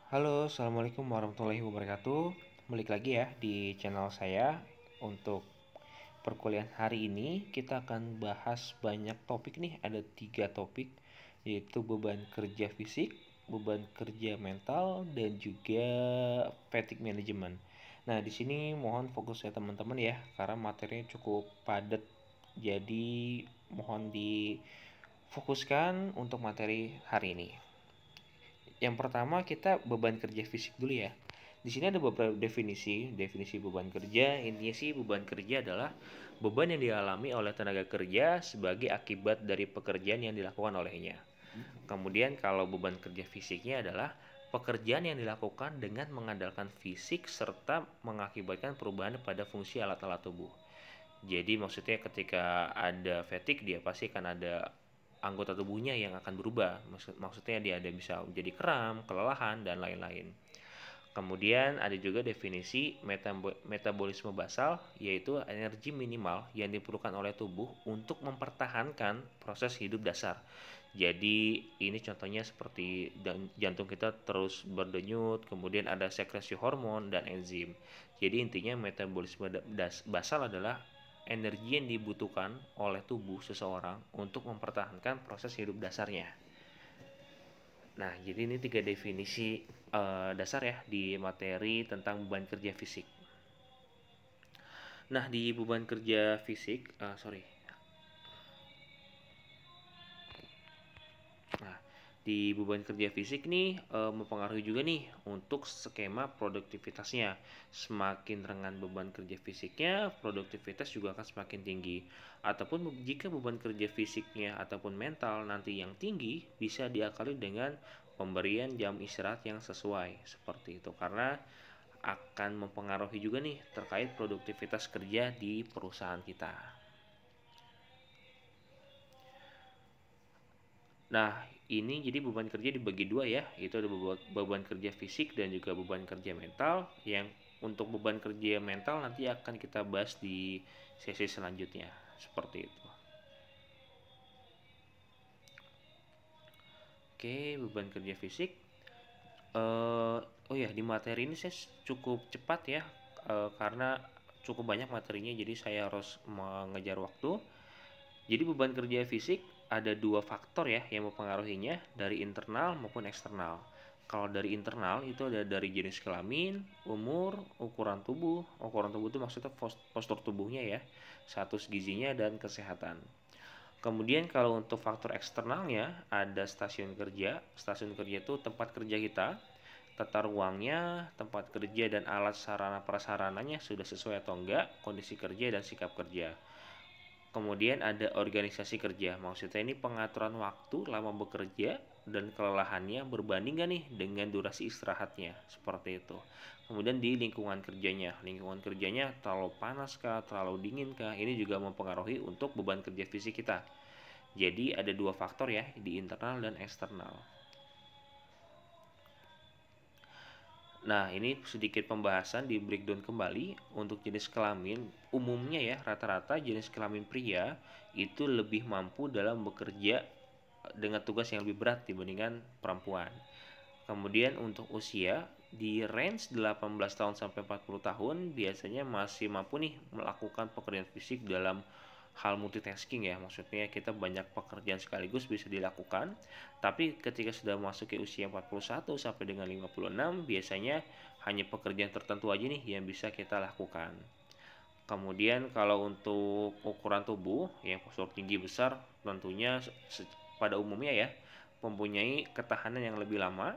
Halo, Assalamualaikum warahmatullahi wabarakatuh. Balik lagi ya di channel saya. Untuk perkuliahan hari ini kita akan bahas banyak topik nih. Ada 3 topik, yaitu beban kerja fisik, beban kerja mental, dan juga fatigue management. Nah, di sini mohon fokus ya teman-teman ya, karena materinya cukup padat. Jadi mohon difokuskan untuk materi hari ini. Yang pertama kita beban kerja fisik dulu ya. Di sini ada beberapa definisi beban kerja. Intinya sih beban kerja adalah beban yang dialami oleh tenaga kerja sebagai akibat dari pekerjaan yang dilakukan olehnya. Kemudian kalau beban kerja fisiknya adalah pekerjaan yang dilakukan dengan mengandalkan fisik serta mengakibatkan perubahan pada fungsi alat-alat tubuh. Jadi maksudnya ketika ada fatigue dia pasti akan ada anggota tubuhnya yang akan berubah. Maksudnya dia ada bisa menjadi kram, kelelahan dan lain-lain. Kemudian ada juga definisi metabolisme basal, yaitu energi minimal yang diperlukan oleh tubuh untuk mempertahankan proses hidup dasar. Jadi ini contohnya seperti jantung kita terus berdenyut, kemudian ada sekresi hormon dan enzim. Jadi intinya metabolisme basal adalah energi yang dibutuhkan oleh tubuh seseorang untuk mempertahankan proses hidup dasarnya. Nah, jadi ini 3 definisi dasar ya di materi tentang beban kerja fisik. Nah, di beban kerja fisik, Nah, di beban kerja fisik nih mempengaruhi juga nih untuk skema produktivitasnya. Semakin ringan beban kerja fisiknya, produktivitas juga akan semakin tinggi. Ataupun jika beban kerja fisiknya ataupun mental nanti yang tinggi, bisa diakali dengan pemberian jam istirahat yang sesuai seperti itu. Karena akan mempengaruhi juga nih terkait produktivitas kerja di perusahaan kita. Nah, ini jadi beban kerja dibagi dua ya, itu ada beban kerja fisik dan juga beban kerja mental. Yang untuk beban kerja mental nanti akan kita bahas di sesi selanjutnya, seperti itu. Oke, beban kerja fisik. Oh ya, di materi ini saya cukup cepat ya, karena cukup banyak materinya, jadi saya harus mengejar waktu. Jadi beban kerja fisik ada 2 faktor ya yang mempengaruhinya, dari internal maupun eksternal. Kalau dari internal itu ada dari jenis kelamin, umur, ukuran tubuh. Ukuran tubuh itu maksudnya postur tubuhnya ya, status gizinya dan kesehatan. Kemudian kalau untuk faktor eksternalnya ada stasiun kerja. Stasiun kerja itu tempat kerja kita, tata ruangnya, tempat kerja dan alat sarana prasarananya sudah sesuai atau enggak, kondisi kerja dan sikap kerja. Kemudian ada organisasi kerja, maksudnya ini pengaturan waktu lama bekerja dan kelelahannya berbanding gak nih dengan durasi istirahatnya, seperti itu. Kemudian di lingkungan kerjanya terlalu panas kah, terlalu dingin kah, ini juga mempengaruhi untuk beban kerja fisik kita. Jadi ada 2 faktor ya, di internal dan eksternal. Nah, ini sedikit pembahasan di breakdown kembali untuk jenis kelamin. Umumnya ya, rata-rata jenis kelamin pria itu lebih mampu dalam bekerja dengan tugas yang lebih berat dibandingkan perempuan. Kemudian untuk usia di range 18 tahun sampai 40 tahun biasanya masih mampu nih melakukan pekerjaan fisik dalam hal multitasking ya, maksudnya kita banyak pekerjaan sekaligus bisa dilakukan. Tapi ketika sudah masuk ke usia 41 sampai dengan 56 biasanya hanya pekerjaan tertentu aja nih yang bisa kita lakukan. Kemudian kalau untuk ukuran tubuh yang postur tinggi besar tentunya pada umumnya ya mempunyai ketahanan yang lebih lama.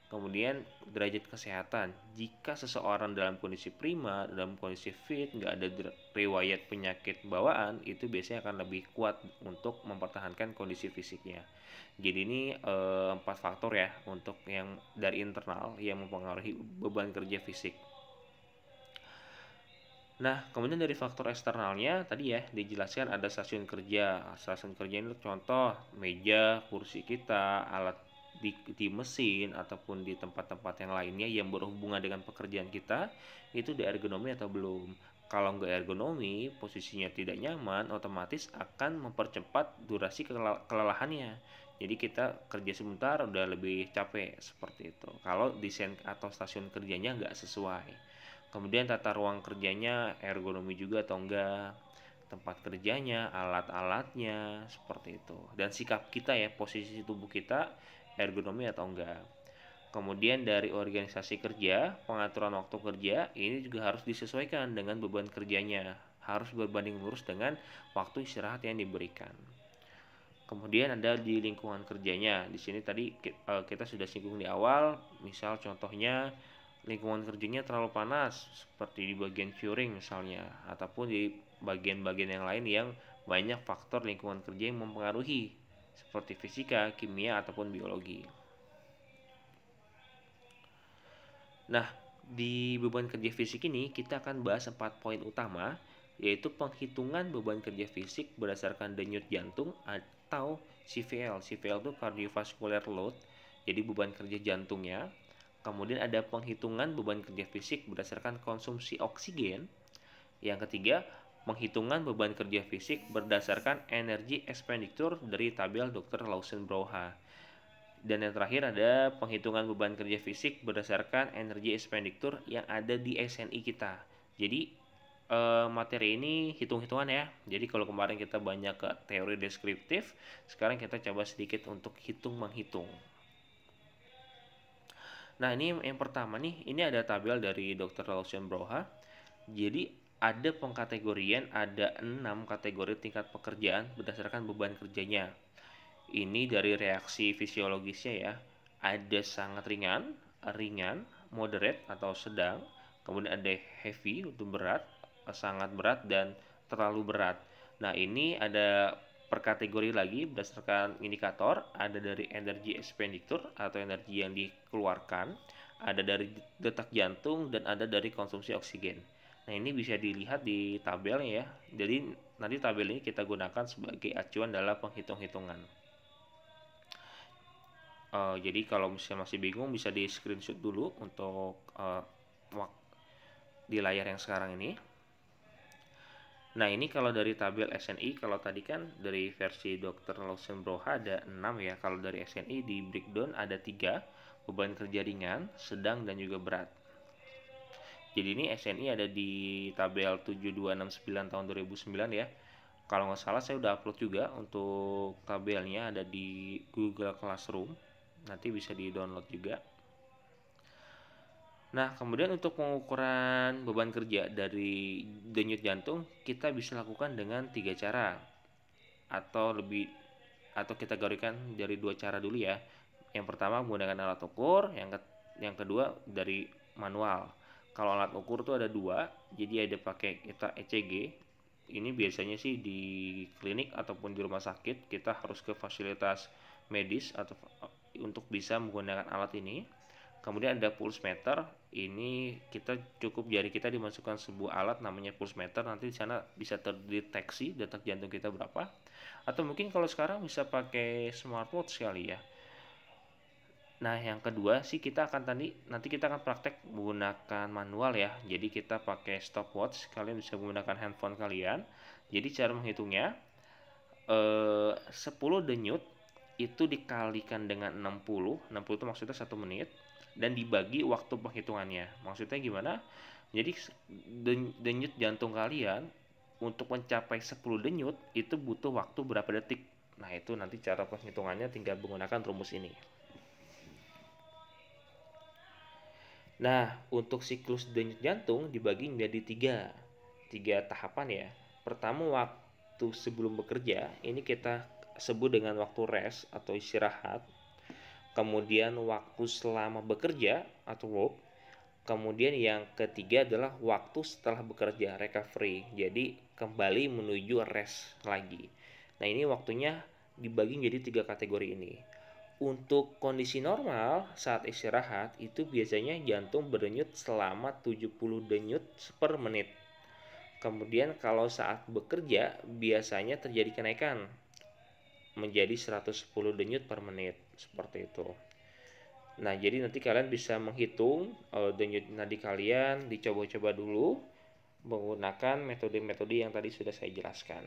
Kemudian derajat kesehatan, jika seseorang dalam kondisi prima, dalam kondisi fit, nggak ada riwayat penyakit bawaan, itu biasanya akan lebih kuat untuk mempertahankan kondisi fisiknya. Jadi ini 4 faktor ya untuk yang dari internal yang mempengaruhi beban kerja fisik. Nah, kemudian dari faktor eksternalnya tadi ya dijelaskan ada stasiun kerja. Stasiun kerja ini contoh meja, kursi kita, alat di mesin ataupun di tempat-tempat yang lainnya yang berhubungan dengan pekerjaan kita itu di ergonomi atau belum. Kalau nggak ergonomi, posisinya tidak nyaman, otomatis akan mempercepat durasi kelelahannya. Jadi kita kerja sebentar udah lebih capek seperti itu. Kalau desain atau stasiun kerjanya nggak sesuai. Kemudian tata ruang kerjanya ergonomi juga atau enggak, tempat kerjanya, alat-alatnya seperti itu. Dan sikap kita ya, posisi tubuh kita ergonomi atau enggak. Kemudian dari organisasi kerja, pengaturan waktu kerja ini juga harus disesuaikan dengan beban kerjanya. Harus berbanding lurus dengan waktu istirahat yang diberikan. Kemudian ada di lingkungan kerjanya. Di sini tadi kita sudah singgung di awal, misal contohnya lingkungan kerjanya terlalu panas seperti di bagian curing misalnya, ataupun di bagian-bagian yang lain yang banyak faktor lingkungan kerja yang mempengaruhi seperti fisika, kimia ataupun biologi. Nah, di beban kerja fisik ini kita akan bahas 4 poin utama, yaitu penghitungan beban kerja fisik berdasarkan denyut jantung atau CVL. CVL itu cardiovascular load, jadi beban kerja jantungnya. Kemudian ada penghitungan beban kerja fisik berdasarkan konsumsi oksigen. Yang ketiga, penghitungan beban kerja fisik berdasarkan energi expenditure dari tabel Dr. Lawson Broha. Dan yang terakhir ada penghitungan beban kerja fisik berdasarkan energi expenditure yang ada di SNI kita. Jadi materi ini hitung-hitungan ya. Jadi kalau kemarin kita banyak ke teori deskriptif, sekarang kita coba sedikit untuk hitung-menghitung. Nah, ini yang pertama nih, ini ada tabel dari Dr. Lawson Broha. Jadi ada pengkategorian, ada 6 kategori tingkat pekerjaan berdasarkan beban kerjanya. Ini dari reaksi fisiologisnya ya. Ada sangat ringan, ringan, moderate atau sedang, kemudian ada heavy untuk berat, sangat berat, dan terlalu berat. Nah, ini ada per kategori lagi berdasarkan indikator, ada dari energi expenditure atau energi yang dikeluarkan, ada dari detak jantung, dan ada dari konsumsi oksigen. Nah, ini bisa dilihat di tabelnya ya. Jadi nanti tabel ini kita gunakan sebagai acuan dalam penghitung-hitungan. Jadi kalau misalnya masih bingung bisa di screenshot dulu untuk di layar yang sekarang ini. Nah, ini kalau dari tabel SNI, kalau tadi kan dari versi Dr. Lawson Broha ada 6 ya. Kalau dari SNI di breakdown ada 3, beban kerja ringan, sedang, dan juga berat. Jadi ini SNI ada di tabel 7269 tahun 2009 ya. Kalau nggak salah saya udah upload juga untuk tabelnya, ada di Google Classroom. Nanti bisa di-download juga. Nah, kemudian untuk pengukuran beban kerja dari denyut jantung kita bisa lakukan dengan 3 cara atau kita gariskan dari 2 cara dulu ya. Yang pertama menggunakan alat ukur, yang kedua dari manual. Kalau alat ukur tuh ada 2, jadi ada pakai kita ECG. Ini biasanya sih di klinik ataupun di rumah sakit kita harus ke fasilitas medis atau untuk bisa menggunakan alat ini. Kemudian ada pulse meter. Ini kita cukup jari kita dimasukkan sebuah alat namanya pulse meter. Nanti di sana bisa terdeteksi detak jantung kita berapa. Atau mungkin kalau sekarang bisa pakai smartwatch kali ya. Nah, yang kedua sih nanti kita akan praktek menggunakan manual ya. Jadi kita pakai stopwatch. Kalian bisa menggunakan handphone kalian. Jadi cara menghitungnya 10 denyut itu dikalikan dengan 60 itu maksudnya 1 menit, dan dibagi waktu penghitungannya. Maksudnya gimana? Jadi denyut jantung kalian untuk mencapai 10 denyut itu butuh waktu berapa detik. Nah, itu nanti cara penghitungannya tinggal menggunakan rumus ini. Nah, untuk siklus denyut jantung dibagi menjadi 3 tahapan ya. Pertama, waktu sebelum bekerja, ini kita sebut dengan waktu rest atau istirahat. Kemudian waktu selama bekerja atau work. Kemudian yang ketiga adalah waktu setelah bekerja, recovery. Jadi kembali menuju rest lagi. Nah, ini waktunya dibagi menjadi 3 kategori ini. Untuk kondisi normal saat istirahat itu biasanya jantung berdenyut selama 70 denyut per menit. Kemudian kalau saat bekerja biasanya terjadi kenaikan menjadi 110 denyut per menit, seperti itu. Nah, jadi nanti kalian bisa menghitung denyut nadi kalian, dicoba-coba dulu menggunakan metode-metode yang tadi sudah saya jelaskan.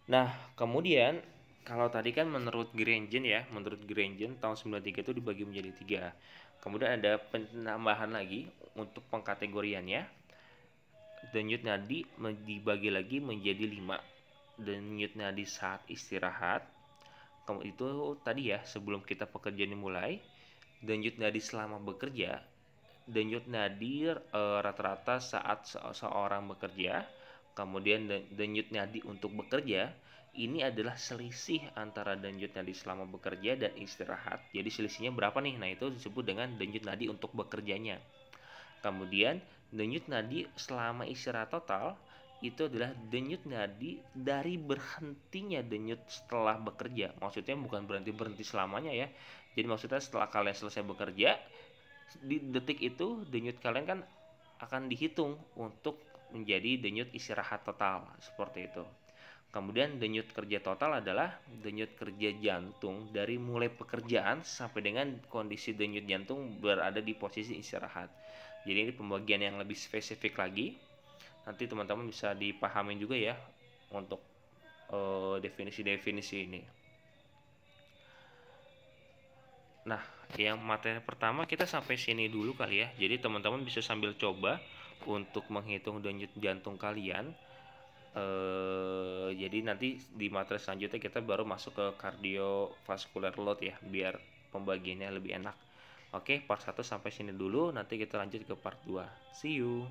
Nah, kemudian Kalau tadi kan menurut Grangen ya, menurut Grangen tahun 93 itu dibagi menjadi 3. Kemudian ada penambahan lagi untuk pengkategoriannya. Denyut nadi dibagi lagi menjadi 5. Denyut nadi saat istirahat. Kemudian itu tadi ya, sebelum kita pekerjaan dimulai. Denyut nadi selama bekerja. Denyut nadi rata-rata saat seorang bekerja. Kemudian denyut nadi untuk bekerja. Ini adalah selisih antara denyut nadi selama bekerja dan istirahat. Jadi selisihnya berapa nih? Nah, itu disebut dengan denyut nadi untuk bekerjanya. Kemudian denyut nadi selama istirahat total itu adalah denyut nadi dari berhentinya denyut setelah bekerja. Maksudnya bukan berhenti selamanya ya. Jadi maksudnya setelah kalian selesai bekerja, di detik itu denyut kalian kan akan dihitung untuk menjadi denyut istirahat total, seperti itu. Kemudian denyut kerja total adalah denyut kerja jantung dari mulai pekerjaan sampai dengan kondisi denyut jantung berada di posisi istirahat. Jadi ini pembagian yang lebih spesifik lagi. Nanti teman-teman bisa dipahami juga ya untuk definisi-definisi ini. Nah, yang materi pertama kita sampai sini dulu kali ya. Jadi teman-teman bisa sambil coba untuk menghitung denyut jantung kalian. Jadi nanti di materi selanjutnya kita baru masuk ke cardiovascular load ya, biar pembagiannya lebih enak. Oke, part 1 sampai sini dulu, nanti kita lanjut ke part 2. See you.